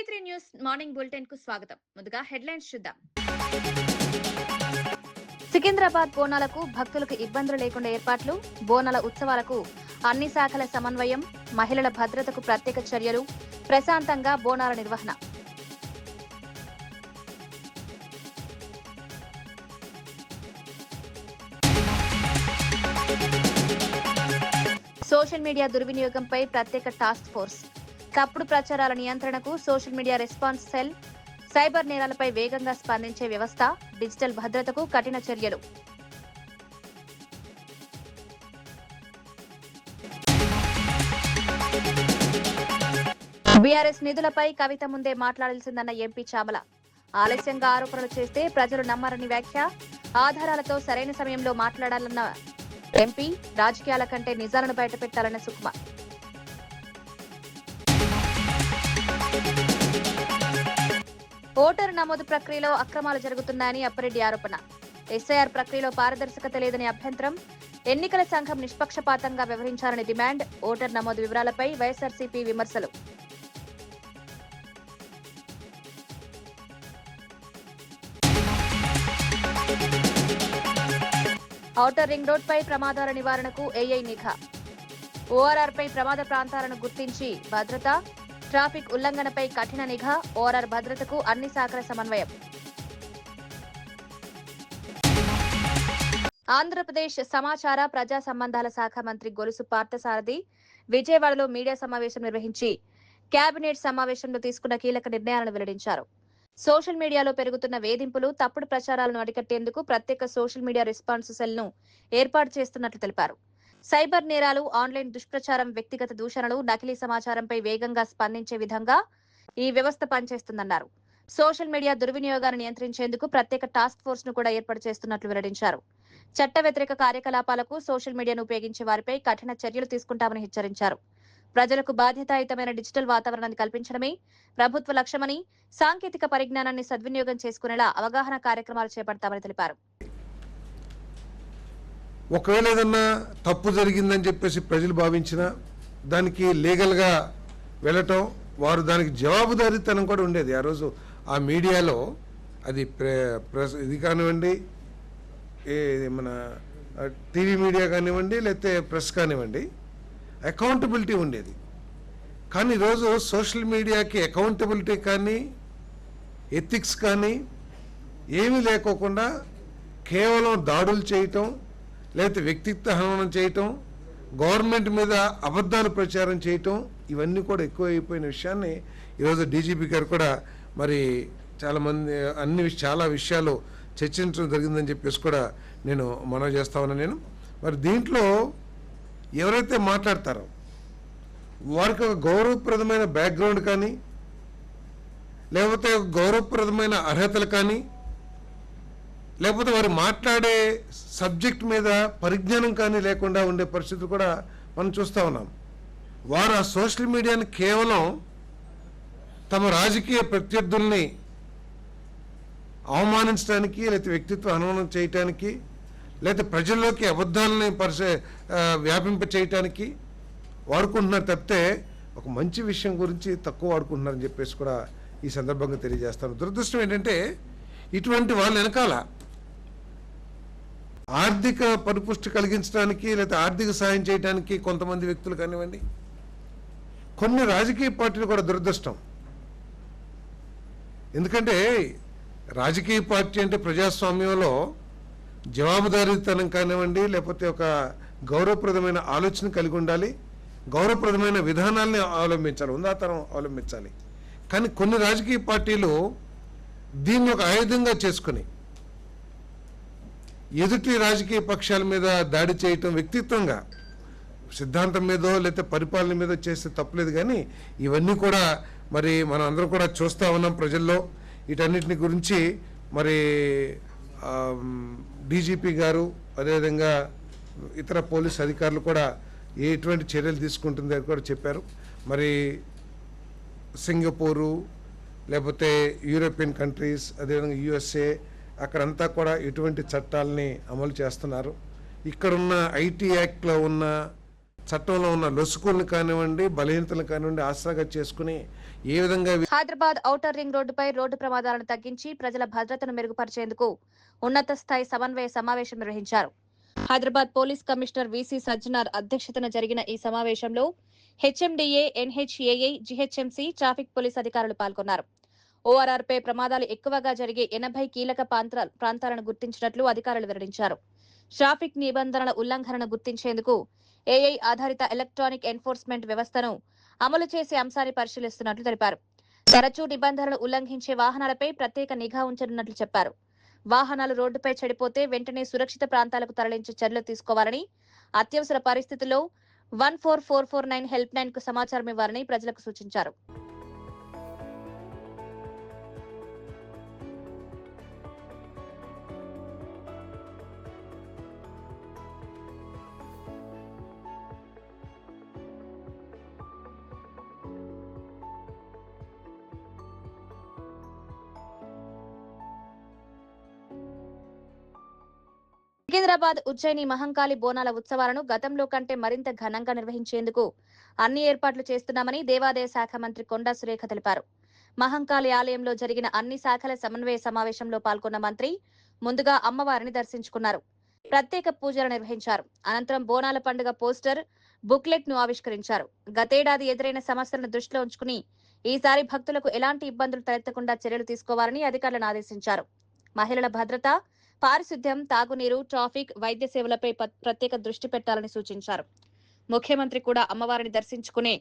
వి3 news morning bulletin కు స్వాగతం. ముందుగా హెడ్లైన్స్ చూద్దాం. సికింద్రాబాద్ బోనాలకు భక్తులకు ఇబ్బందులు లేకుండా ఏర్పాట్లు, బోనాల ఉత్సవాలకు అన్ని శాఖల సమన్వయం, మహిళల భద్రతకు ప్రత్యేక చర్యలు, ప్రశాంతంగా బోనాల నిర్వహణ. సోషల్ మీడియా దుర్వినియోగంపై ప్రత్యేక టాస్క్ ఫోర్స్, తప్పుడు ప్రచారాల నియంత్రణకు social media response cell, cyber నేరాలపై వేగంగా స్పందించే వ్యవస్థ, డిజిటల్ భద్రతకు కఠిన చర్యలు. బీఆర్ఎస్ నిధులపై కవిత ముందే మాట్లాడాల్సిందన్న ఎంపీ చామల, ఆలస్యంగా ఆరోపణలు చేస్తే ప్రజలు నమ్మరని వ్యాఖ్య, ఆధారాలతో సరైన సమయంలో మాట్లాడాలన్న ఎంపీ, రాజకీయాల కంటే నిజాలను బయటపెట్టాలన్న సుకుమ. ఓటరు నమోదు ప్రక్రియలో అక్రమాలు జరుగుతున్నాయని అప్పిరెడ్డి ఆరోపణ, ఎస్ఐఆర్ ప్రక్రియలో పారదర్శకత లేదని అభ్యంతరం, ఎన్నికల సంఘం నిష్పక్షపాతంగా వ్యవహరించాలని డిమాండ్, ఓటర్ నమోదు వివరాలపై వైఎస్ఆర్సీపీ విమర్శలు. ఔటర్ రింగ్ రోడ్పై ప్రమాదాల నివారణకు ఏఐ నిఘా, ఓఆర్ఆర్ పై ప్రమాద ప్రాంతాలను గుర్తించి భద్రత, ట్రాఫిక్ ఉల్లంఘనపై కఠిన నిఘా, ఓఆర్ఆర్ భద్రతకు అన్ని శాఖల సమన్వయం. ఆంధ్రప్రదేశ్ సమాచార ప్రజా సంబంధాల శాఖ మంత్రి గొలుసు పార్థసారథి విజయవాడలో మీడియా సమావేశం నిర్వహించి కేబినెట్ సమావేశంలో తీసుకున్న కీలక నిర్ణయాలను వెల్లడించారు. సోషల్ మీడియాలో పెరుగుతున్న వేధింపులు, తప్పుడు ప్రచారాలను అరికట్టేందుకు ప్రత్యేక సోషల్ మీడియా రెస్పాన్స్ సెల్ ను ఏర్పాటు చేస్తున్నట్లు తెలిపారు. సైబర్ నేరాలు, ఆన్లైన్ దుష్ప్రచారం, వ్యక్తిగత దూషణలు, నకిలీ సమాచారంపై వేగంగా స్పందించే విధంగా ఈ వ్యవస్థ పనిచేస్తుందన్నారు. సోషల్ మీడియా దుర్వినియోగాన్ని నియంత్రించేందుకు ప్రత్యేక టాస్క్ ఫోర్స్ ను కూడా ఏర్పాటు చేస్తున్నట్లు వెల్లడించారు. చట్ట వ్యతిరేక కార్యకలాపాలకు సోషల్ మీడియాను ఉపయోగించే వారిపై కఠిన చర్యలు తీసుకుంటామని హెచ్చరించారు. ప్రజలకు బాధ్యతాయుతమైన డిజిటల్ వాతావరణాన్ని కల్పించడమే ప్రభుత్వ లక్ష్యమని, సాంకేతిక పరిజ్ఞానాన్ని సద్వినియోగం చేసుకునేలా అవగాహన కార్యక్రమాలు చేపడతామని తెలిపారు. ఒకవేళ ఏదన్నా తప్పు జరిగిందని చెప్పేసి ప్రజలు భావించినా దానికి లీగల్గా వెళ్ళటం, వారు దానికి జవాబుదారీతనం కూడా ఉండేది. ఆ రోజు ఆ మీడియాలో అది ఇది కానివ్వండి, మన టీవీ మీడియా కానివ్వండి, లేకపోతే ప్రెస్ కానివ్వండి, అకౌంటబిలిటీ ఉండేది. కానీ ఈరోజు సోషల్ మీడియాకి అకౌంటబిలిటీ కానీ ఎథిక్స్ కానీ ఏమీ లేకోకుండా కేవలం దాడులు చేయటం, లేకపోతే వ్యక్తిత్వ హననం చేయటం, గవర్నమెంట్ మీద అబద్ధాలు ప్రచారం చేయటం, ఇవన్నీ కూడా ఎక్కువైపోయిన విషయాన్ని ఈరోజు డీజీపీ గారు కూడా మరి చాలామంది చాలా విషయాలు చర్చించడం జరిగిందని చెప్పేసి కూడా నేను మనవి చేస్తా ఉన్నాను. మరి దీంట్లో ఎవరైతే మాట్లాడతారో వారికి ఒక గౌరవప్రదమైన బ్యాక్గ్రౌండ్ కానీ, లేకపోతే గౌరవప్రదమైన అర్హతలు కానీ, లేకపోతే వారు మాట్లాడే సబ్జెక్ట్ మీద పరిజ్ఞానం కానీ లేకుండా ఉండే పరిస్థితులు కూడా మనం చూస్తూ ఉన్నాం. వారు ఆ సోషల్ మీడియాని కేవలం తమ రాజకీయ ప్రత్యర్థుల్ని అవమానించడానికి, లేకపోతే వ్యక్తిత్వ హననం చేయటానికి, లేకపోతే ప్రజల్లోకి అబద్ధాలని వ్యాపింప చేయటానికి వాడుకుంటున్నారు తప్పితే ఒక మంచి విషయం గురించి తక్కువ వాడుకుంటున్నారని చెప్పేసి కూడా ఈ సందర్భంగా తెలియజేస్తాను. దురదృష్టం ఏంటంటే ఇటువంటి వాళ్ళ వెనకాల ఆర్థిక పరిపుష్టి కలిగించడానికి, లేకపోతే ఆర్థిక సాయం చేయడానికి కొంతమంది వ్యక్తులు కానివ్వండి, కొన్ని రాజకీయ పార్టీలు కూడా దురదృష్టం. ఎందుకంటే రాజకీయ పార్టీ అంటే ప్రజాస్వామ్యంలో జవాబుదారీతనం కానివ్వండి, లేకపోతే ఒక గౌరవప్రదమైన ఆలోచన కలిగి ఉండాలి, గౌరవప్రదమైన విధానాలని అవలంబించాలి, ఉందాతనం అవలంబించాలి. కానీ కొన్ని రాజకీయ పార్టీలు దీన్ని ఒక ఆయుధంగా చేసుకుని ఎదుటి రాజకీయ పక్షాల మీద దాడి చేయటం, వ్యక్తిత్వంగా సిద్ధాంతం మీదో లేకపోతే పరిపాలన మీదో చేస్తే తప్పలేదు. కానీ ఇవన్నీ కూడా మరి మనం అందరం కూడా చూస్తూ ఉన్నాం ప్రజల్లో. వీటన్నిటిని గురించి మరి డీజీపీ గారు, అదేవిధంగా ఇతర పోలీస్ అధికారులు కూడా ఎటువంటి చర్యలు తీసుకుంటుందో కూడా చెప్పారు. మరి సింగపూరు, లేకపోతే యూరోపియన్ కంట్రీస్, అదేవిధంగా యుఎస్ఏ, అక్కడంతా కూడా ఇటువంటి చట్టాలని అమలు చేస్తున్నారు. ఇక్కడున్న ఐటీ యాక్ట్లో ఉన్న చట్టంలో ఉన్న లొసుకులను కానివ్వండి, బలహీనతలను కానివ్వండి ఆసరాగా చేసుకుని ఏ విధంగా హైదరాబాద్ ఔటర్ రింగ్ రోడ్డుపై రోడ్డు ప్రమాదాలను తగ్గించి ప్రజల భద్రతను మెరుగుపరిచేందుకు ఉన్నత స్థాయి సమన్వయ సమావేశం నిర్వహించారు. Hyderabad police commissioner VC Sajjanar అధ్యక్షతన జరిగిన ఈ సమావేశంలో HMDA, NHAI, GHMC, traffic police అధికారులు పాల్గొన్నారు. ఓఆర్ఆర్పై ప్రమాదాలు ఎక్కువగా జరిగే 80 కీలక ప్రాంతాలను గుర్తించినట్లు అధికారులు వెల్లడించారు. ట్రాఫిక్ నిబంధనల ఉల్లంఘనను గుర్తించేందుకు ఏఐ ఆధారిత ఎలక్ట్రానిక్ ఎన్ఫోర్స్మెంట్ వ్యవస్థను అమలు చేసే అంశాన్ని పరిశీలిస్తున్నట్లు తెలిపారు. తరచూ నిబంధనలు ఉల్లంఘించే వాహనాలపై ప్రత్యేక నిఘా ఉంచనున్నట్లు చెప్పారు. వాహనాలు రోడ్డుపై చెడిపోతే వెంటనే సురక్షిత ప్రాంతాలకు తరలించే చర్యలు తీసుకోవాలని, అత్యవసర పరిస్థితుల్లో 14449 హెల్ప్ లైన్ కు సమాచారం ఇవ్వాలని ప్రజలకు సూచించారు. సికింద్రాబాద్ ఉజ్జయిని మహంకాళి బోనాల ఉత్సవాలను గతంలో కంటే మరింత ఘనంగా నిర్వహించేందుకు అన్ని ఏర్పాట్లు చేస్తున్నామని దేవాదాయ శాఖ మంత్రి కొండా సురేఖ తెలిపారు. మహంకాళి ఆలయంలో జరిగిన అన్ని శాఖల సమన్వయ సమావేశంలో పాల్గొన్న మంత్రి ముందుగా అమ్మవారిని దర్శించుకున్నారు. ప్రత్యేక పూజలు నిర్వహించారు. అనంతరం బోనాల పండుగ పోస్టర్, బుక్లెట్ ను ఆవిష్కరించారు. గతేడాది ఎదురైన సమస్యలను దృష్టిలో ఉంచుకుని ఈసారి భక్తులకు ఎలాంటి ఇబ్బందులు తలెత్తకుండా చర్యలు తీసుకోవాలని అధికారులను ఆదేశించారు. మహిళల భద్రత, పారిశుద్ధ్యం, తాగునీరు, ట్రాఫిక్, వైద్య సేవలపై ప్రత్యేక దృష్టి పెట్టాలని సూచించారు. ముఖ్యమంత్రి కూడా అమ్మవారిని దర్శించుకునే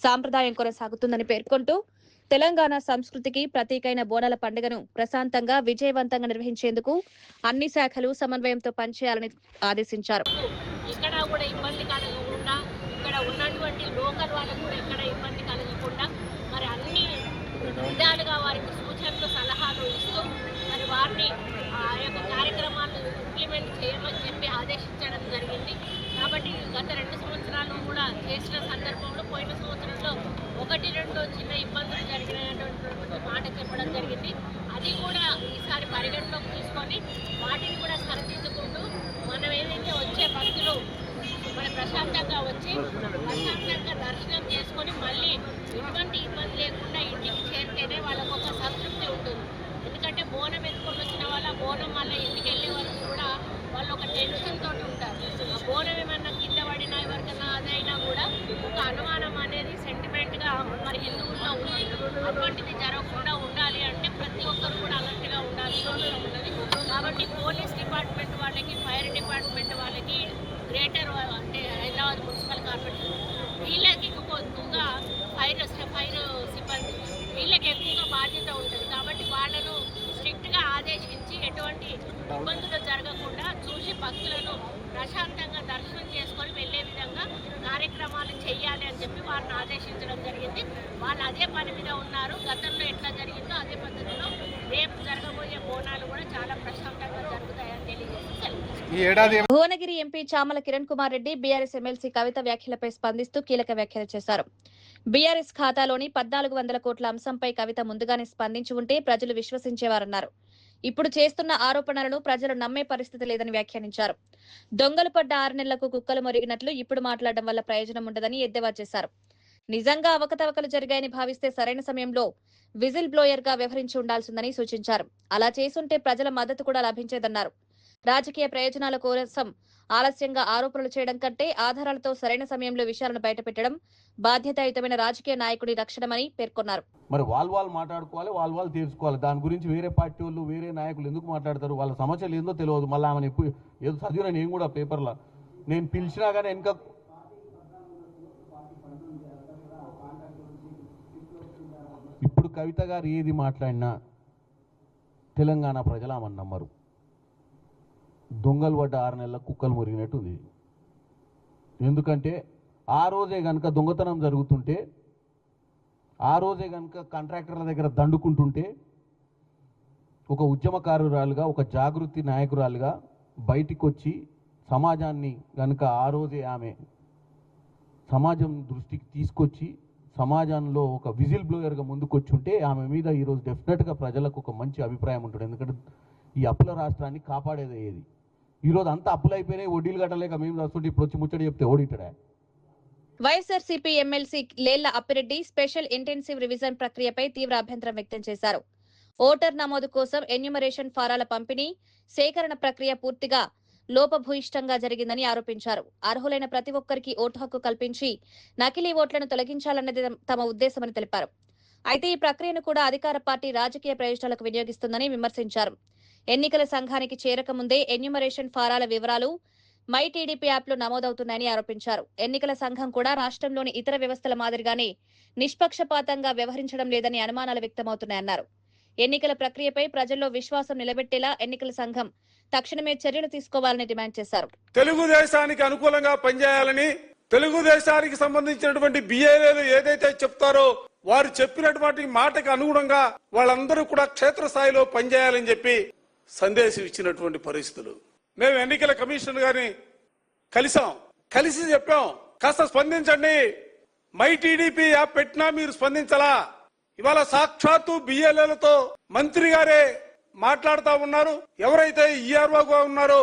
సాంప్రదాయం కొనసాగుతుందని పేర్కొంటూ తెలంగాణ సంస్కృతికి ప్రతీకైన బోనాల పండుగను ప్రశాంతంగా, విజయవంతంగా నిర్వహించేందుకు అన్ని శాఖలు సమన్వయంతో పనిచేయాలని ఆదేశించారు. ఇక్కడ కూడా ఇబ్బంది కలగకుండా, ఇక్కడ ఉన్నటువంటి లోకల్ వాళ్ళకు కూడా ఎక్కడ ఇబ్బంది కలగకుండా మరి అన్ని విధాలుగా వారికి సూచనలు, సలహాలు ఇస్తూ మరి వారిని ఆ యొక్క కార్యక్రమాలను ఇంప్లిమెంట్ చేయమని చెప్పి ఆదేశించడం జరిగింది. కాబట్టి గత 2 సంవత్సరాలు కూడా చేసిన సందర్భంలో పోయిన సంవత్సరంలో 1-2 చిన్న ఇబ్బందులు జరిగినటువంటి మాట చెప్పడం జరిగింది. అది కూడా ఈసారి పరిగణలోకి తీసుకొని వాటిని కూడా సరిదిద్దుకుంటూ మనం ఏదైతే వచ్చే భక్తులు మన ప్రశాంతంగా వచ్చి ప్రశాంతంగా దర్శనం చేసుకొని మళ్ళీ ఎటువంటి ఇబ్బంది లేకుండా ఇంటికి చేరితేనే వాళ్ళకు ఒక సంతృప్తి ఉంటుంది. ఎందుకంటే బోనం ఎత్తుకొని వచ్చిన వాళ్ళ బోనం మళ్ళీ ఇంటికి వెళ్ళే వరకు కూడా వాళ్ళు ఒక టెన్షన్ తోటి ఉంటారు. ఆ బోనం ఏమన్నా కింద పడినా ఎవరికైనా అదైనా కూడా ఒక అనుమానం అనేది సెంటిమెంట్గా మరి హిందువుల్లో ఉంది. అటువంటిది జరగకుండా ఉండాలి అంటే ప్రతి ఒక్కరు కూడా అలర్ట్గా ఉండాల్సి ఉన్నది. కాబట్టి పోలీస్ డిపార్ట్మెంట్ వాళ్ళకి, ఫైర్ డిపార్ట్మెంట్ వాళ్ళకి, గ్రేటర్ అంటే హైదరాబాద్ మున్సిపల్ కార్పొరేషన్ వీళ్ళకి ఎక్కువగా ఫైర్ సిబ్బంది వీళ్ళకి ఎక్కువగా బాధ్యత ఉంటుంది. కాబట్టి వాళ్ళను స్ట్రిక్ట్గా ఆదేశించి ఎటువంటి ఇబ్బందులు జరగకుండా చూసి భక్తులను ప్రశాంతంగా దర్శనం చేసుకొని వెళ్లే విధంగా కార్యక్రమాలు చేయాలి అని చెప్పి వారిని ఆదేశించడం జరిగింది. వాళ్ళు అదే పని మీద ఉన్నారు. గతంలో ఎట్లా జరిగిందో అదే పద్ధతిలో రేపు జరగబోయే బోనాలు కూడా చాలా ప్రశాంతంగా జరుగుతాయని తెలియజేసి Bhuvanagiri MP Chamala Kiran Kumar Reddy BRS MLC Kavitha వ్యాఖ్యలపై స్పందిస్తూ కీలక వ్యాఖ్యలు చేశారు. బీఆర్ఎస్ ఖాతాలోని 1400 కోట్ల అంశంపై కవిత ముందుగానే స్పందించి ఉంటే ప్రజలు విశ్వసించేవారన్నారు. ఇప్పుడు చేస్తున్న ఆరోపణలను ప్రజలు నమ్మే పరిస్థితి లేదని వ్యాఖ్యానించారు. దొంగలు పడ్డ 6 నెలలకు కుక్కలు మొరిగినట్లు ఇప్పుడు మాట్లాడడం వల్ల ప్రయోజనం ఉండదని ఎద్దేవా చేశారు. నిజంగా అవకతవకలు జరిగాయని భావిస్తే సరైన సమయంలో విజిల్ బ్లోయర్ గా వ్యవహరించి ఉండాల్సిందని సూచించారు. అలా చేసుంటే ప్రజల మద్దతు కూడా లభించేదన్నారు. రాజకీయ ప్రయోజనాల కోసం ఆలస్యంగా ఆరోపణలు చేయడం కంటే ఆధారాలతో సరైన సమయంలో విషయాలను బయటపెట్టడం బాధ్యతాయుతమైన రాజకీయ నాయకుడి లక్షణమని పేర్కొన్నారు. మరి వాళ్ళు మాట్లాడుకోవాలి, వాళ్ళు తీర్చుకోవాలి. దాని గురించి వేరే పార్టీ వాళ్ళు, వేరే నాయకులు ఎందుకు మాట్లాడతారు? వాళ్ళ సమస్యలు ఏందో తెలియదు. మళ్ళీ ఆమెను ఎప్పుడు ఏదో చదివినా నేను కూడా పేపర్లో నేను పిలిచినా కానీ వెనక ఇప్పుడు కవిత గారు ఏది మాట్లాడినా తెలంగాణ ప్రజలు ఆమెను నమ్మరు. దొంగలు పడ్డ 6 నెలల కుక్కలు మురిగినట్టు ఉంది. ఎందుకంటే ఆ రోజే కనుక దొంగతనం జరుగుతుంటే, ఆ రోజే కనుక కాంట్రాక్టర్ల దగ్గర దండుకుంటుంటే ఒక ఉద్యమకారురాలుగా, ఒక జాగృతి నాయకురాలుగా బయటికి వచ్చి సమాజాన్ని కనుక ఆ రోజే ఆమె సమాజం దృష్టికి తీసుకొచ్చి సమాజంలో ఒక విజిల్ బ్లోయర్గా ముందుకొచ్చి ఉంటే ఆమె మీద ఈరోజు డెఫినెట్గా ప్రజలకు ఒక మంచి అభిప్రాయం ఉంటుంది. ఎందుకంటే ఈ అప్పుల రాష్ట్రాన్ని కాపాడేది ఏది? ఈరోజు అంతా అప్పులు అయిపోయినాయి, వడ్డీలు కట్టలేక మేము వస్తుంటే ఇప్పుడు వచ్చి ముచ్చడి చెప్తే ఓడిటాడా? YSRCP MLC Lella Appireddy special intensive revision ప్రక్రియపై తీవ్ర అభ్యంతరం వ్యక్తం చేశారు. ఓటర్ నమోదు కోసం ఎన్యూమరేషన్ ఫారాల పంపిణీ, సేకరణ ప్రక్రియ పూర్తిగా లోపభూయిష్టంగా జరిగిందని ఆరోపించారు. అర్హులైన ప్రతి ఒక్కరికి ఓటు హక్కు కల్పించి నకిలీ ఓట్లను తొలగించాలన్నది తమ ఉద్దేశమని తెలిపారు. అయితే ఈ ప్రక్రియను కూడా అధికార పార్టీ రాజకీయ ప్రయోజనాలకు వినియోగిస్తుందని విమర్శించారు. ఎన్నికల సంఘానికి చేరకముందే ఎన్యూమరేషన్ ఫారాల వివరాలు మై టీడీపీ యాప్లో నమోదవుతున్నాయని ఆరోపించారు. ఎన్నికల సంఘం కూడా రాష్ట్రంలోని ఇతర వ్యవస్థల మాదిరిగానే నిష్పక్షపాతంగా వ్యవహరించడం లేదని అనుమానాలు వ్యక్తమవుతున్నాయన్నారు. ఎన్నికల ప్రక్రియపై ప్రజల్లో విశ్వాసం నిలబెట్టేలా ఎన్నికల సంఘం తక్షణమే చర్యలు తీసుకోవాలని డిమాండ్ చేశారు. తెలుగుదేశానికి అనుకూలంగా పనిచేయాలని, తెలుగుదేశానికి సంబంధించినటువంటి బిఏలు ఏదైతే చెప్తారో వారు చెప్పినటువంటి మాటకు అనుగుణంగా వాళ్ళందరూ కూడా క్షేత్రస్థాయిలో పనిచేయాలని చెప్పి సందేశం ఇచ్చినటువంటి పరిస్థితులు. మేము ఎన్నికల కమిషన్ గారిని కలిసి చెప్పాం, కాస్త స్పందించండి. మై టీడీపీ యాప్ పెట్టినా మీరు స్పందించాలా? ఇవాళ సాక్షాత్తు బిఎల్ఏలతో మంత్రి గారే మాట్లాడుతూ ఉన్నారు. ఎవరైతే ఈఆర్ఓగా ఉన్నారో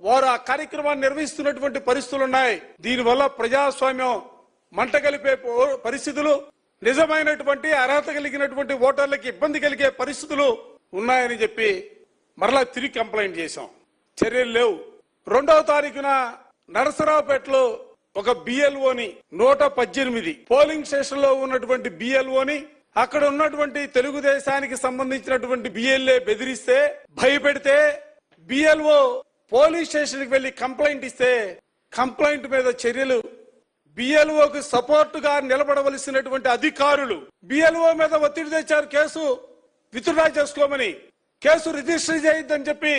వారు ఆ కార్యక్రమాన్ని నిర్వహిస్తున్నటువంటి పరిస్థితులు ఉన్నాయి. దీనివల్ల ప్రజాస్వామ్యం మంట కలిపే పరిస్థితులు, నిజమైనటువంటి అర్హత కలిగినటువంటి ఓటర్లకి ఇబ్బంది కలిగే పరిస్థితులు ఉన్నాయని చెప్పి మరలా తిరిగి కంప్లైంట్ చేశాం. చర్యలు లేవు. 2వ తారీఖున నరసరావుపేటలో ఒక బిఎల్ఓని 118 పోలింగ్ స్టేషన్ లో ఉన్నటువంటి బిఎల్ఓని అక్కడ ఉన్నటువంటి తెలుగుదేశానికి సంబంధించినటువంటి బిఎల్ఏ బెదిరిస్తే, భయపెడితే బిఎల్ఓ పోలీస్ స్టేషన్ కి వెళ్లి కంప్లైంట్ ఇస్తే కంప్లైంట్ మీద చర్యలు, బిఎల్ఓకి సపోర్ట్ గా నిలబడవలసినటువంటి అధికారులు బిఎల్ఓ మీద ఒత్తిడి తెచ్చారు. కేసు విత్డ్రా చేసుకోమని, కేసు రిజిస్టర్ చేయొద్దని చెప్పి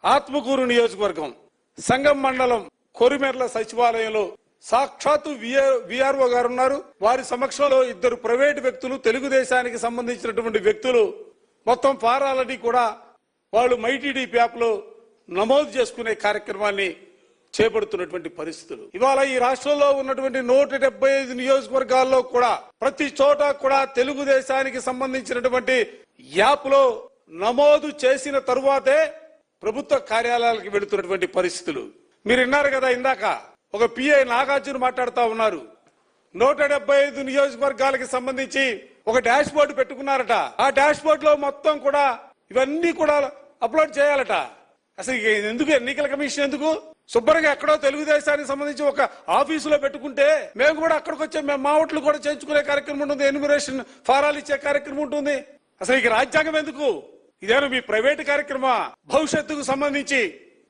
ఆత్మకూరు నియోజకవర్గం సంగం మండలం కొరిమెర్ల సచివాలయంలో సాక్షాత్తు విఆర్ఓ గారు ఉన్నారు. వారి సమక్షంలో 2 ప్రైవేటు వ్యక్తులు, తెలుగుదేశానికి సంబంధించినటువంటి వ్యక్తులు మొత్తం ఫారాలని కూడా వాళ్ళు మై టీడీపీ యాప్ లో నమోదు చేసుకునే కార్యక్రమాన్ని చేపడుతున్నటువంటి పరిస్థితులు. ఇవాళ ఈ రాష్ట్రంలో ఉన్నటువంటి 175 నియోజకవర్గాల్లో కూడా ప్రతి చోట కూడా తెలుగుదేశానికి సంబంధించినటువంటి యాప్ లో నమోదు చేసిన తరువాతే ప్రభుత్వ కార్యాలయాలకు వెళుతున్నటువంటి పరిస్థితులు. మీరు విన్నారు కదా, ఇందాక ఒక పిఐ నాగార్జున మాట్లాడుతూ ఉన్నారు. 175 నియోజకవర్గాలకు సంబంధించి ఒక డాష్ బోర్డు పెట్టుకున్నారట. ఆ డాష్ బోర్డు లో మొత్తం కూడా ఇవన్నీ కూడా అప్లోడ్ చేయాలట. అసలు ఎందుకు ఎన్నికల కమిషన్ ఎందుకు? శుభ్రంగా ఎక్కడో తెలుగుదేశానికి సంబంధించి ఒక ఆఫీసులో పెట్టుకుంటే మేము కూడా అక్కడికి వచ్చే మేము మా ఓట్లు కూడా చేయించుకునే కార్యక్రమం ఉంటుంది, ఎన్యూమరేషన్ ఫారాలు ఇచ్చే కార్యక్రమం ఉంటుంది. అసలు ఇక రాజ్యాంగం ఎందుకు? ఇదేనా మీ ప్రైవేటు కార్యక్రమం? భవిష్యత్తుకు సంబంధించి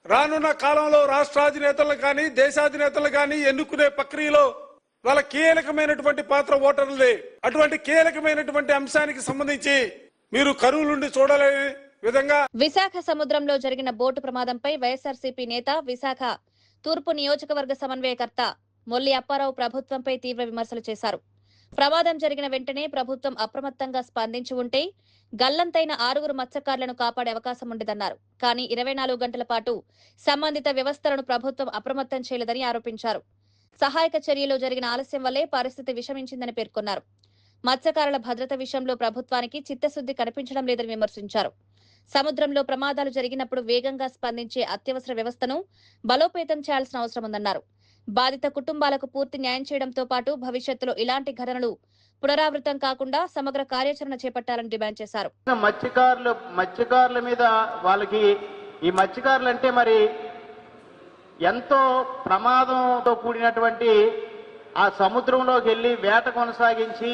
రానున్న కాలంలో రాష్ట్రాధినేతలు కానీ దేశాధినేతలు కానీ ఎన్నుకునే ప్రక్రియలో వాళ్ళ కీలకమైనటువంటి పాత్ర ఓటర్లదే. అటువంటి కీలకమైనటువంటి అంశానికి సంబంధించి మీరు కరువులుండి చూడలేని విధంగా విశాఖ సముద్రంలో జరిగిన బోటు ప్రమాదంపై వైఎస్ఆర్సీపీ నేత, విశాఖ తూర్పు నియోజకవర్గ సమన్వయకర్త మొల్లి అప్పారావు ప్రభుత్వంపై తీవ్ర విమర్శలు చేశారు. ప్రమాదం జరిగిన వెంటనే ప్రభుత్వం అప్రమత్తంగా స్పందించి ఉంటే గల్లంతైన 6 మత్స్యకారులను కాపాడే అవకాశం ఉండేదన్నారు. కానీ 24 గంటల పాటు సంబంధిత వ్యవస్థలను ప్రభుత్వం అప్రమత్తం చేయలేదని ఆరోపించారు. సహాయక చర్యలో జరిగిన ఆలస్యం వల్లే పరిస్థితి విషమించిందని పేర్కొన్నారు. మత్స్యకారుల భద్రత విషయంలో ప్రభుత్వానికి చిత్తశుద్ధి కనిపించడం లేదని విమర్శించారు. సముద్రంలో ప్రమాదాలు జరిగినప్పుడు వేగంగా స్పందించే అత్యవసర వ్యవస్థను బలోపేతం చేయాల్సిన అవసరం ఉందన్నారు. బాధిత కుటుంబాలకు పూర్తి న్యాయం చేయడంతో పాటు భవిష్యత్తులో ఇలాంటి ఘటనలు పునరావృతం కాకుండా సమగ్ర కార్యాచరణ చేపట్టాలని డిమాండ్ చేశారు. మత్స్యకారుల మీద వాళ్ళకి ఈ మత్స్యకారులు అంటే మరి ఎంతో ప్రమాదంతో కూడినటువంటి ఆ సముద్రంలోకి వెళ్ళి వేట కొనసాగించి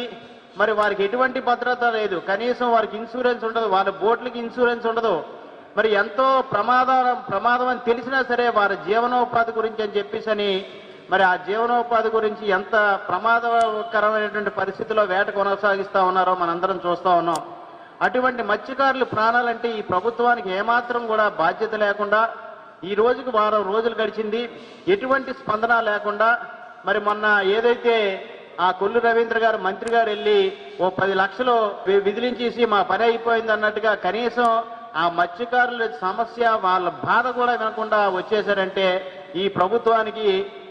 మరి వారికి ఎటువంటి భద్రత లేదు, కనీసం వారికి ఇన్సూరెన్స్ ఉండదు, వాళ్ళ బోట్లకి ఇన్సూరెన్స్ ఉండదు. మరి ఎంతో ప్రమాదం అని తెలిసినా సరే వారి జీవనోపాధి గురించి అని చెప్పేసి మరి ఆ జీవనోపాధి గురించి ఎంత ప్రమాదకరమైనటువంటి పరిస్థితిలో వేట కొనసాగిస్తా ఉన్నారో మనందరం చూస్తా ఉన్నాం. అటువంటి మత్స్యకారుల ప్రాణాలంటే ఈ ప్రభుత్వానికి ఏమాత్రం కూడా బాధ్యత లేకుండా ఈ రోజుకి 10 రోజులు గడిచింది, ఎటువంటి స్పందన లేకుండా మరి మొన్న ఏదైతే ఆ కొల్లు రవీంద్ర గారు మంత్రి గారు వెళ్ళి ఓ 10 లక్షలు విదిలించేసి మా పని అయిపోయింది అన్నట్టుగా కనీసం ఆ మత్స్యకారుల సమస్య వాళ్ళ బాధ కూడా వినకుండా వచ్చేసారంటే ఈ ప్రభుత్వానికి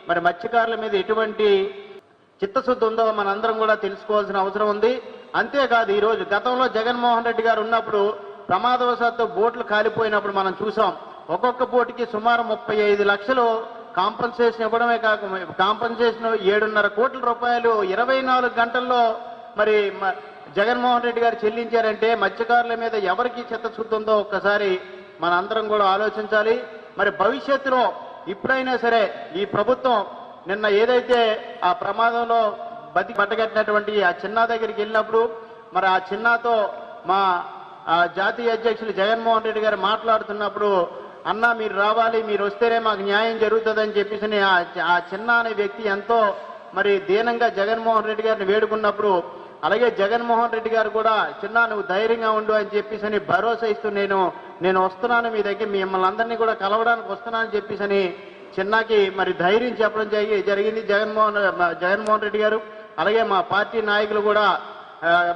మరి మత్స్యకారుల మీద ఎటువంటి చిత్తశుద్ధి ఉందో మనందరం కూడా తెలుసుకోవాల్సిన అవసరం ఉంది. అంతేకాదు ఈ రోజు గతంలో జగన్మోహన్ రెడ్డి గారు ఉన్నప్పుడు ప్రమాదవశాత్తు బోట్లు కాలిపోయినప్పుడు మనం చూసాం. ఒక్కొక్క బోటుకి సుమారు 35 లక్షలు కాంపన్సేషన్ ఇవ్వడమే కాకుండా కాంపన్సేషన్ 7.5 కోట్ల రూపాయలు 24 గంటల్లో మరి జగన్మోహన్ రెడ్డి గారు చెల్లించారంటే మత్స్యకారుల మీద ఎవరికి చిత్తశుద్ధి ఉందో ఒక్కసారి మన అందరం కూడా ఆలోచించాలి. మరి భవిష్యత్తులో ఇప్పుడైనా సరే ఈ ప్రభుత్వం నిన్న ఏదైతే ఆ ప్రమాదంలో బట్టగట్టినటువంటి ఆ చిన్నా దగ్గరికి వెళ్ళినప్పుడు మరి ఆ చిన్నాతో మా జాతీయ అధ్యక్షులు జగన్మోహన్ రెడ్డి గారు మాట్లాడుతున్నప్పుడు అన్నా మీరు రావాలి, మీరు వస్తేనే మాకు న్యాయం జరుగుతుందని చెప్పేసి ఆ చిన్న అనే వ్యక్తి ఎంతో మరి దీనంగా జగన్మోహన్ రెడ్డి గారిని వేడుకున్నప్పుడు, అలాగే జగన్మోహన్ రెడ్డి గారు కూడా చిన్న నువ్వు ధైర్యంగా ఉండు అని చెప్పేసి భరోసా ఇస్తూ నేను వస్తున్నాను మీ దగ్గర, మిమ్మల్ని అందరినీ కూడా కలవడానికి వస్తున్నానని చెప్పేసి చిన్నకి మరి ధైర్యం చెప్పడం జరిగింది జగన్మోహన్ రెడ్డి గారు. అలాగే మా పార్టీ నాయకులు కూడా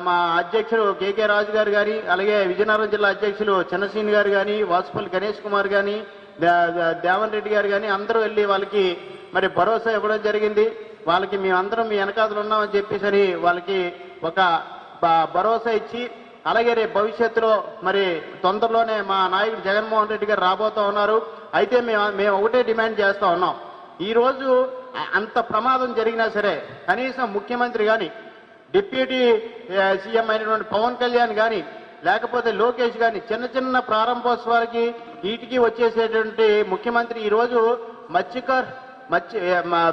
మా అధ్యక్షులు కేకే రాజు గారు కానీ, అలాగే విజయనగరం జిల్లా అధ్యక్షులు చిన్నసీని గారు కానీ, వాసుపల్లి గణేష్ కుమార్ కానీ, దేవన్ రెడ్డి గారు కానీ అందరూ వెళ్ళి వాళ్ళకి మరి భరోసా ఇవ్వడం జరిగింది. వాళ్ళకి మేమందరం మీ వెనకాతలు ఉన్నామని చెప్పేసి వాళ్ళకి ఒక భరోసా ఇచ్చి, అలాగే రేపు భవిష్యత్తులో మరి తొందరలోనే మా నాయకుడు జగన్మోహన్ రెడ్డి గారు రాబోతా ఉన్నారు. అయితే మేము ఒకటే డిమాండ్ చేస్తా ఉన్నాం, ఈరోజు అంత ప్రమాదం జరిగినా సరే కనీసం ముఖ్యమంత్రి కానీ, డిప్యూటీ సీఎం అయినటువంటి పవన్ కళ్యాణ్ కానీ, లేకపోతే లోకేష్ కానీ చిన్న ప్రారంభోత్సవాలకి వీటికి వచ్చేసేటువంటి ముఖ్యమంత్రి ఈరోజు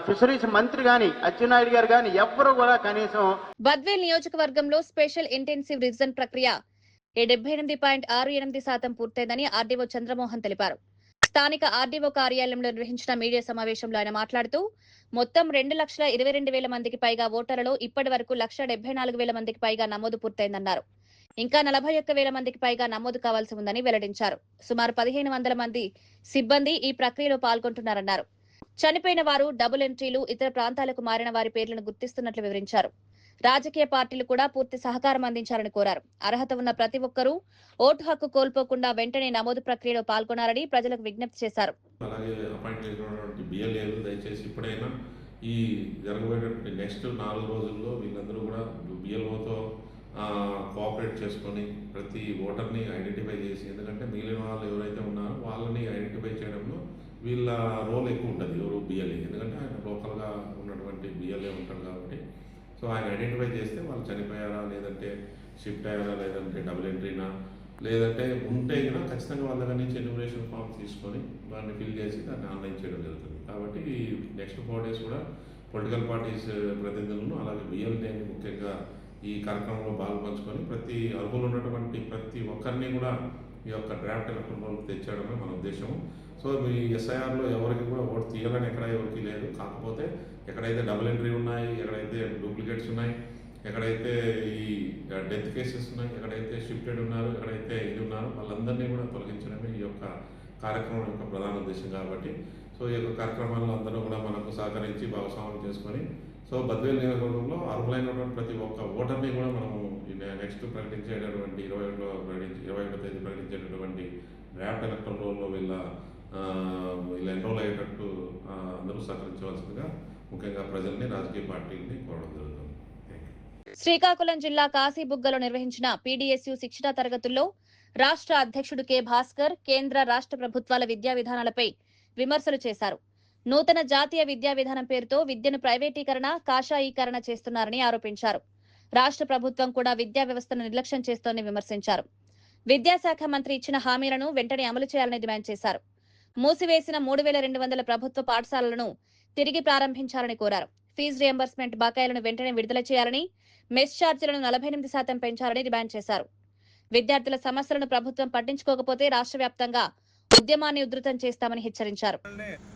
ఫిషరీస్ మంత్రి కానీ అచ్చెన్నాయుడు గారు కానీ ఎవ్వరూ కూడా కనీసం. బద్వేల్ నియోజకవర్గంలో స్పెషల్ ఇంటెన్సివ్ రివిజన్ ప్రక్రియ 78.68% పూర్తయిందని ఆర్డీఓ చంద్రమోహన్ తెలిపారు. స్థానిక ఆర్డీఓ కార్యాలయంలో నిర్వహించిన మీడియా సమావేశంలో ఆయన మాట్లాడుతూ మొత్తం 2,22,000 మందికి పైగా ఓటర్లలో ఇప్పటి వరకు 1,74,000 మందికి పైగా నమోదు పూర్తయిందన్నారు. ఇంకా 41,000 మందికి పైగా నమోదు కావాల్సి ఉందని వెల్లడించారు. సుమారు 1,500 మంది సిబ్బంది ఈ ప్రక్రియలో పాల్గొంటున్నారన్నారు. చనిపోయిన వారు, డబుల్ ఎంట్రీలు, ఇతర ప్రాంతాలకు మారిన వారి పేర్లను గుర్తిస్తున్నట్లు వివరించారు. రాజకీయ పార్టీలు కూడా పూర్తి సహకారం అందించాలని కోరారు. అర్హత ఉన్న ప్రతి ఒక్కరూ ఓటు హక్కు కోల్పోకుండా వెంటనే నమోదు ప్రక్రియలో పాల్గొనాలని ప్రజలకు విజ్ఞప్తి చేశారు. అలాగే అపాయింట్ అయినటువంటి బిఎల్ఏలు దయచేసి ఇప్పుడైనా ఈ జరగబోయేటువంటి నెక్స్ట్ 4 రోజుల్లో వీళ్ళందరూ కూడా బిఎల్ఓతో కోఆపరేట్ చేసుకొని ప్రతి ఓటర్ని ఐడెంటిఫై చేసి, ఎందుకంటే మిగిలిన వాళ్ళు ఎవరైతే ఉన్నారో వాళ్ళని ఐడెంటిఫై చేయడంలో వీళ్ళ రోల్ ఎక్కువ ఉంటుంది. ఎవరు బిఎల్ఏ, ఎందుకంటే ఆయన లోకల్గా ఉన్నటువంటి బిఎల్ఏ ఉంటారు కాబట్టి. సో ఆయన ఐడెంటిఫై చేస్తే వాళ్ళు చనిపోయారా, లేదంటే షిఫ్ట్ అయ్యారా, లేదంటే డబుల్ ఎంట్రీనా, లేదంటే ఉంటే కూడా ఖచ్చితంగా వాళ్ళ దగ్గర నుంచి ఎన్యూమరేషన్ ఫామ్ తీసుకొని దాన్ని ఫిల్ చేసి దాన్ని ఆన్లైన్ చేయడం జరుగుతుంది. కాబట్టి ఈ నెక్స్ట్ 4 days కూడా పొలిటికల్ పార్టీస్ ప్రతినిధులను అలాగే బిఎల్ఏని ముఖ్యంగా ఈ కార్యక్రమంలో పాల్పంచుకొని ప్రతి అర్హులు ఉన్నటువంటి ప్రతి ఒక్కరిని కూడా ఈ యొక్క డ్రాఫ్ట్ ఎలక్ట్రల్ రోల్కి తెచ్చేయడమే మన ఉద్దేశం. సో ఈ ఎస్ఐఆర్లో ఎవరికి కూడా ఓటు తీయాలని ఎక్కడ ఎవరికి లేదు. కాకపోతే ఎక్కడైతే డబుల్ ఎంట్రీ ఉన్నాయి, ఎక్కడైతే డూప్లికేట్స్ ఉన్నాయి, ఎక్కడైతే ఈ డెత్ కేసెస్ ఉన్నాయి, ఎక్కడైతే షిఫ్టెడ్ ఉన్నారు, ఎక్కడైతే ఇది ఉన్నారు, వాళ్ళందరినీ కూడా తొలగించడమే ఈ యొక్క కార్యక్రమం యొక్క ప్రధాన ఉద్దేశం. కాబట్టి సో ఈ యొక్క కార్యక్రమాల్లో అందరూ కూడా మనకు సహకరించి భాగస్వామ్యం చేసుకొని సో బద్వేల్ నియోజకవర్గంలో అర్హులైనటువంటి ప్రతి ఒక్క ఓటర్ని కూడా మనము నెక్స్ట్ ప్రకటించేటటువంటి 21వ తేదీ ప్రకటించేటటువంటి డ్రాఫ్ట్ ఎలక్ట్రల్ రోల్లో వీళ్ళ ఎన్రోల్ అయ్యేటట్టు అందరూ సహకరించవలసిందిగా ముఖ్యంగా ప్రజల్ని, రాజకీయ పార్టీలని కోరడం జరుగుతుంది. శ్రీకాకుళం జిల్లా కాశీబుగ్గలో నిర్వహించిన పీడీఎస్యూ శిక్షణా తరగతుల్లో రాష్ట్ర అధ్యక్షుడు కె భాస్కర్ కేంద్ర రాష్ట్ర ప్రభుత్వాల విద్యా విధానాలపై విమర్శలు చేశారు. నూతన జాతీయ విద్యా విధానం పేరుతో విద్యను ప్రైవేటీకరణ, కాషాయీకరణ చేస్తున్నారని ఆరోపించారు. రాష్ట్ర ప్రభుత్వం కూడా విద్యా వ్యవస్థను నిర్లక్ష్యం చేస్తోందని విమర్శించారు. విద్యాశాఖ మంత్రి ఇచ్చిన హామీలను వెంటనే అమలు చేయాలని డిమాండ్ చేశారు. మూసివేసిన 3,200 ప్రభుత్వ పాఠశాలలను తిరిగి ప్రారంభించాలని కోరారు. ఫీజు రియంబర్స్మెంట్ బకాయిలను వెంటనే విడుదల చేయాలని, మెస్ ఛార్జీలను 48% పెంచాలని డిమాండ్ చేశారు. విద్యార్థుల సమస్యలను ప్రభుత్వం పట్టించుకోకపోతే రాష్ట్ర వ్యాప్తంగా ఉద్యమాన్ని ఉధృతం చేస్తామని హెచ్చరించారు.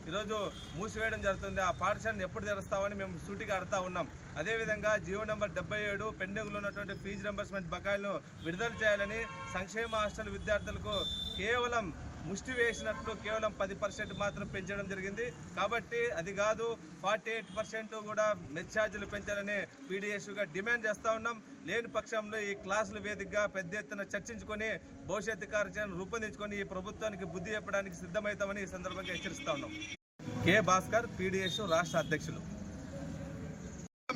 ఈరోజు మూసివేయడం జరుగుతుంది. ఆ పాఠశాలను ఎప్పుడు తెరుస్తామని మేము సూటిగా అడుగుతా ఉన్నాం. అదేవిధంగా జీవో నెంబర్ 77 పెండింగ్లో ఉన్నటువంటి ఫీజు రింబర్స్మెంట్ బకాయిలను విడుదల చేయాలని, సంక్షేమ హాస్టల్ విద్యార్థులకు కేవలం ముష్టి వేసినట్లు కేవలం 10% మాత్రం పెంచడం జరిగింది. కాబట్టి అది కాదు 48% కూడా మెస్ ఛార్జీలు పెంచాలని పీడీఎస్యూగా డిమాండ్ చేస్తూ ఉన్నాం. లేని పక్షంలో ఈ క్లాసుల వేదికగా పెద్ద ఎత్తున చర్చించుకొని భవిష్యత్తు కార్యాచరణ రూపొందించుకొని ఈ ప్రభుత్వానికి బుద్ధి చెప్పడానికి సిద్ధమవుతామని ఈ సందర్భంగా హెచ్చరిస్తా ఉన్నాం. కె భాస్కర్, పీడీఎస్యూ రాష్ట్ర అధ్యక్షులు.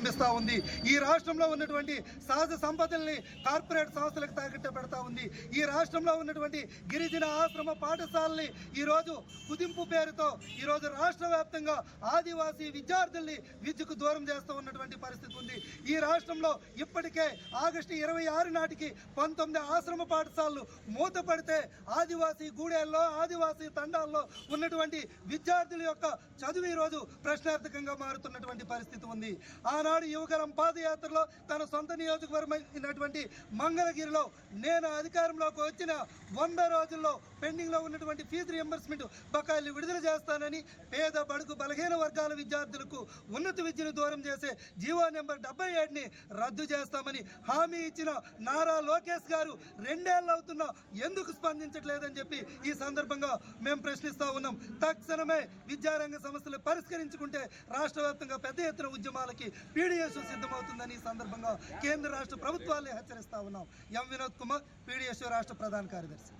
పంపిస్తూ ఉంది. ఈ రాష్ట్రంలో ఉన్నటువంటి సహజ సంపదల్ని కార్పొరేట్ సంస్థలకు తాకట్టు పెడతా ఉంది. ఈ రాష్ట్రంలో ఉన్నటువంటి గిరిజన ఆశ్రమ పాఠశాలని ఈరోజు కుదింపు పేరుతో ఈరోజు రాష్ట్ర వ్యాప్తంగా ఆదివాసీ విద్యార్థుల్ని విద్యకు దూరం చేస్తూ ఉన్నటువంటి పరిస్థితి ఉంది. ఈ రాష్ట్రంలో ఇప్పటికే ఆగస్టు 26 నాటికి 19 ఆశ్రమ పాఠశాలలు మూతపడితే ఆదివాసీ గూడెల్లో ఆదివాసీ తండాల్లో ఉన్నటువంటి విద్యార్థుల యొక్క చదువు ఈరోజు ప్రశ్నార్థకంగా మారుతున్నటువంటి పరిస్థితి ఉంది. ఆనాడు యువగలం పాదయాత్రలో తన సొంత నియోజకవర్గమైనటువంటి మంగళగిరిలో నేను అధికారంలోకి వచ్చిన 100 రోజుల్లో పెండింగ్ లో ఉన్నటువంటి ఫీజు రియంబర్స్మెంట్ బకాయిలు విడుదల చేస్తానని పేద బడుగు బలహీన వర్గాల విద్యార్థులకు ఉన్నత విద్యను దూరం చేసే జీవో నెంబర్ 77ని రద్దు చేస్తామని హామీ ఇచ్చిన నారా లోకేష్ గారు 2 ఏళ్ళు అవుతున్నా ఎందుకు స్పందించట్లేదని చెప్పి ఈ సందర్భంగా మేము ప్రశ్నిస్తా ఉన్నాం. తక్షణమే విద్యారంగ సమస్యలు పరిష్కరించుకుంటే రాష్ట్ర వ్యాప్తంగా పెద్ద ఎత్తున ఉద్యమాలకి పీడీఎస్ సిద్ధమవుతుందని ఈ సందర్భంగా కేంద్ర రాష్ట్ర ప్రభుత్వాలే హెచ్చరిస్తా ఉన్నాం. ఎం వినోద్ కుమార్, పీడీఎస్ రాష్ట్ర ప్రధాన కార్యదర్శి.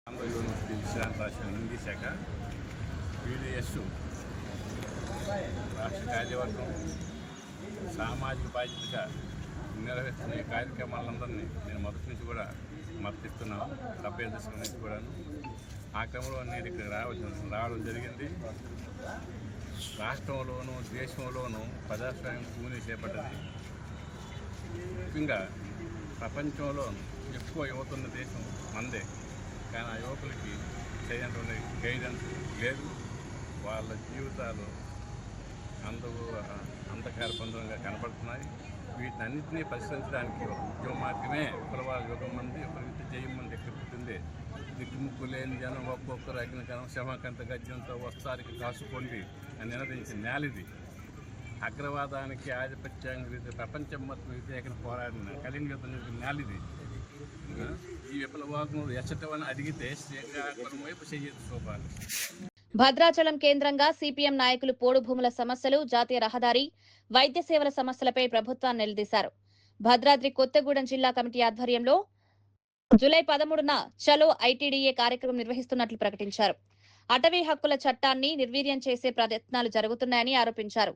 ఆంధ్ర యూనివర్సిటీ విశ్రాంత రాష్ట్ర హిందీ శాఖ పీడీఎస్ రాష్ట్ర కార్యవర్గం సామాజిక బాధ్యతగా నిర్వహిస్తున్న ఈ కార్యక్రమాలందరినీ నేను మొదటి నుంచి కూడా మద్దతిస్తున్నాను. 70 దశల నుంచి కూడాను. ఆ క్రమంలో నేను ఇక్కడ రావడం జరిగింది. రాష్ట్రంలోనూ దేశంలోనూ ప్రజాస్వామ్యం కూని చేపట్టది. ముఖ్యంగా ప్రపంచంలో ఎక్కువ యువత ఉన్న దేశం మనదే. కానీ ఆ యువకులకి చేయనటువంటి గైడెన్స్ లేదు. వాళ్ళ జీవితాలు అంధకారబంధంగా కనపడుతున్నాయి. వీటన్నింటినీ పరిష్కరించడానికి ఉద్యమ మార్గమే కులవాళ్ళ యుగం మంది ప్రవృత్తి జయం మంది ఎక్కడ పుట్టింది. దిక్కుముక్కు లేని జనం ఒక్కొక్కరు అగ్నికరం శమకంత గజ్యంతో వస్తారికి కాసుకోండి అని నినదించిన నేలిది. అగ్రవాదానికి ఆధిపత్యానికి ప్రపంచం మొత్తం వ్యతిరేకంగా పోరాడిన కళింగ యుద్ధం నేలిది. ఈ విప్లవాత్మక ఎచ్చటమని అడిగితే శ్రీకాకుళం వైపు చెయ్యదు చూపాలి. భద్రాచలం కేంద్రంగా సిపిఎం నాయకులు పోడు భూముల సమస్యలు, జాతీయ రహదారి, వైద్య సేవల సమస్యలపై ప్రభుత్వాన్ని నిలదీశారు. భద్రాద్రి కొత్తగూడెం జిల్లా కమిటీ ఆధ్వర్యంలో జూలై 13న చలో ఐటీడీఏ కార్యక్రమం నిర్వహిస్తున్నట్లు ప్రకటించారు. అటవీ హక్కుల చట్టాన్ని నిర్వీర్యం చేసే ప్రయత్నాలు జరుగుతున్నాయని ఆరోపించారు.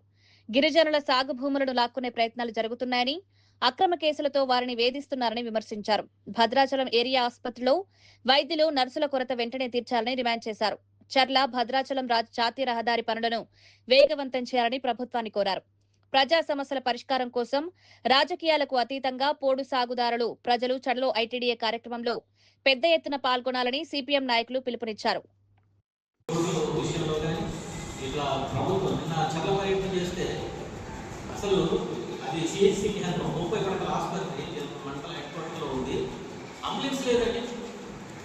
గిరిజనుల సాగు భూములను లాక్కునే ప్రయత్నాలు జరుగుతున్నాయని, అక్రమ కేసులతో వారిని వేధిస్తున్నారని విమర్శించారు. భద్రాచలం ఏరియా ఆసుపత్రిలో వైద్యులు, నర్సుల కొరత వెంటనే తీర్చాలని డిమాండ్ చేశారు. చర్ల భద్రాచలం జాతీయ రహదారి పనులను వేగవంతం చేయాలని ప్రభుత్వాన్ని కోరారు. ప్రజా సమస్యల పరిష్కారం కోసం రాజకీయాలకు అతీతంగా పోడు సాగుదారులు, ప్రజలు చర్లో ఐటీడీఏ కార్యక్రమంలో పెద్ద ఎత్తున పాల్గొనాలని సిపిఎం నాయకులు పిలుపునిచ్చారు. అది సిహెచ్సి కేంద్రం 30 పడకల ఆసుపత్రి మండల హెడ్ క్వార్టర్లో ఉంది. అంబులెన్స్ లేదండి.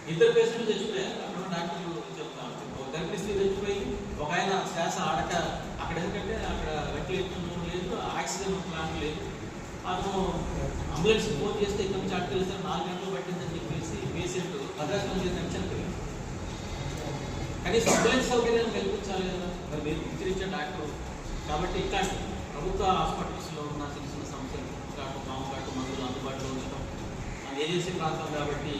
2 పేషెంట్లు చచ్చిపోయారు. అక్కడ డాక్టర్లు చెప్తాను, గర్భిణీ స్త్రీ చచ్చిపోయి, ఒక ఆయన శ్వాస ఆడక అక్కడ ఎందుకంటే అక్కడ వెంటిలేటర్ లేదు, ఆక్సిజన్ ప్లాంట్ లేదు. అతను అంబులెన్స్ ఫోన్ చేస్తే ఇక్కడ నుంచి అక్కడికి వెళ్తే 4 గంటలు పట్టిందని చెప్పేసి పేషెంట్ భద్రాచలం చేసిన చనిపోయింది. కనీసం అంబులెన్స్ సౌకర్యాన్ని కల్పించాలి కదా మరి మీరు గుర్తించే డాక్టర్. కాబట్టి ఇట్లాంటి ప్రభుత్వ హాస్పిటల్స్లో ఉన్న చిన్న చిన్న సమస్యలు పాము మందులు అందుబాటులో ఉంచడం, ఏజెన్సీ ప్రాంతం కాబట్టి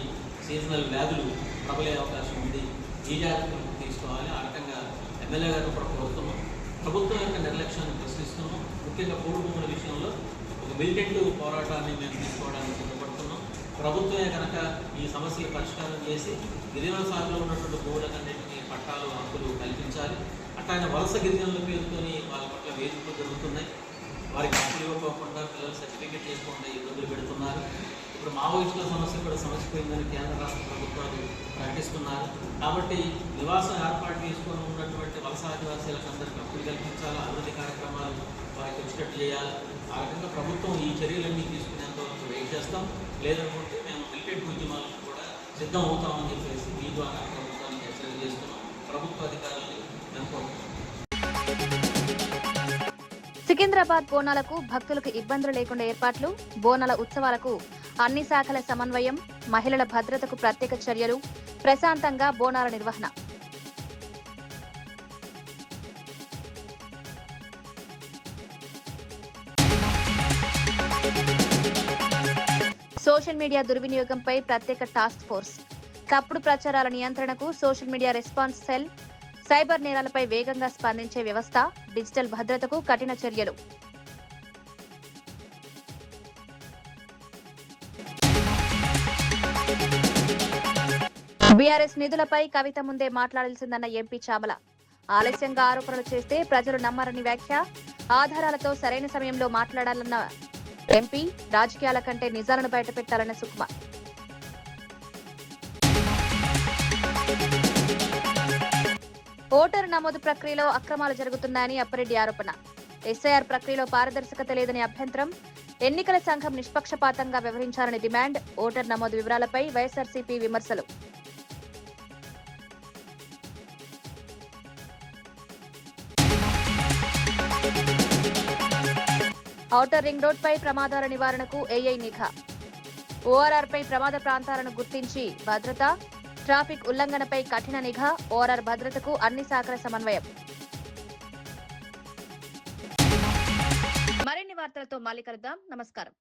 సీజనల్ వ్యాధులు ప్రబలే అవకాశం ఉంది. ఈ జాగ్రత్తలు తీసుకోవాలి. ఆ రకంగా ఎమ్మెల్యే గారు కూడా కోరుతున్నాం. ప్రభుత్వం యొక్క నిర్లక్ష్యాన్ని ప్రశ్నిస్తున్నాం. ముఖ్యంగా పోడు భూముల విషయంలో ఒక మిలిటెంట్ పోరాటాన్ని మేము తీసుకోవడానికి సిద్ధపడుతున్నాం. ప్రభుత్వమే కనుక ఈ సమస్యలు పరిష్కారం చేసి గిరిజన సాగులో ఉన్నటువంటి భూములకన్నింటినీ పట్టాలు, హక్కులు కల్పించాలి. అట్లానే వలస గిరిజనుల పేరుతోని వాళ్ళ పట్ల వేధింపులు జరుగుతున్నాయి. వారికి హక్కులు ఇవ్వకుండా పిల్లలు సర్టిఫికేట్ చేసుకోకుండా ఇబ్బందులు పెడుతున్నారు. ఇప్పుడు మావోయిస్టుల సమస్య కూడా సమస్యపోయిందని కేంద్ర రాష్ట్ర ప్రభుత్వాలు ప్రకటిస్తున్నారు. కాబట్టి నివాసం ఏర్పాటు చేసుకొని ఉన్నటువంటి వలస ఆదివాసీలకు అందరికీ హక్కులు కల్పించాలి. అభివృద్ధి కార్యక్రమాలు వారికి వచ్చేటట్టు చేయాలి. ఆ రకంగా ప్రభుత్వం ఈ చర్యలన్నీ తీసుకునేంత వరకు వెయిట్ చేస్తాం. లేదనుకుంటే మేము మిలిటెంట్ ఉద్యమాలకు కూడా సిద్ధం అవుతామని చెప్పేసి మీ ద్వారా ప్రభుత్వానికి హెచ్చరిక చేస్తున్నాం. ప్రభుత్వ అధికారులు సికింద్రాబాద్ బోనాలకు భక్తులకు ఇబ్బందులు లేకుండా ఏర్పాట్లు, బోనాల ఉత్సవాలకు అన్ని శాఖల సమన్వయం, మహిళల భద్రతకు ప్రత్యేక చర్యలు, ప్రశాంతంగా బోనాల నిర్వహణ. సోషల్ మీడియా దుర్వినియోగంపై ప్రత్యేక టాస్క్ ఫోర్స్, తప్పుడు ప్రచారాల నియంత్రణకు social media response cell, cyber నేరాలపై వేగంగా స్పందించే వ్యవస్థ, డిజిటల్ భద్రతకు కఠిన చర్యలు. బీఆర్ఎస్ నిధులపై కవిత ముందే మాట్లాడాల్సిందన్న ఎంపీ చామల. ఆలస్యంగా ఆరోపణలు చేస్తే ప్రజలు నమ్మరని వ్యాఖ్య. ఆధారాలతో సరైన సమయంలో మాట్లాడాలన్న ఎంపీ. రాజకీయాల కంటే నిజాలను బయటపెట్టాలన్న సుకుమ. ఓటరు నమోదు ప్రక్రియలో అక్రమాలు జరుగుతున్నాయని అప్పారెడ్డి ఆరోపణ. ఎస్ఐఆర్ ప్రక్రియలో పారదర్శకత లేదని అభ్యంతరం. ఎన్నికల సంఘం నిష్పక్షపాతంగా వ్యవహరించాలని డిమాండ్. ఓటర్ నమోదు వివరాలపై వైఎస్ఆర్సీపీ విమర్శలు. ఔటర్ రింగ్ రోడ్ పై ప్రమాదాల నివారణకు ఏఐ నిఘా. ఓఆర్ఆర్ పై ప్రమాద ప్రాంతాలను గుర్తించి భద్రత. ట్రాఫిక్ ఉల్లంఘనపై కఠిన నిఘా. ఓఆర్ఆర్ భద్రతకు అన్ని శాఖల సమన్వయం. మరిన్ని వార్తలతో మళ్ళీ కలుద్దాం. నమస్కారం.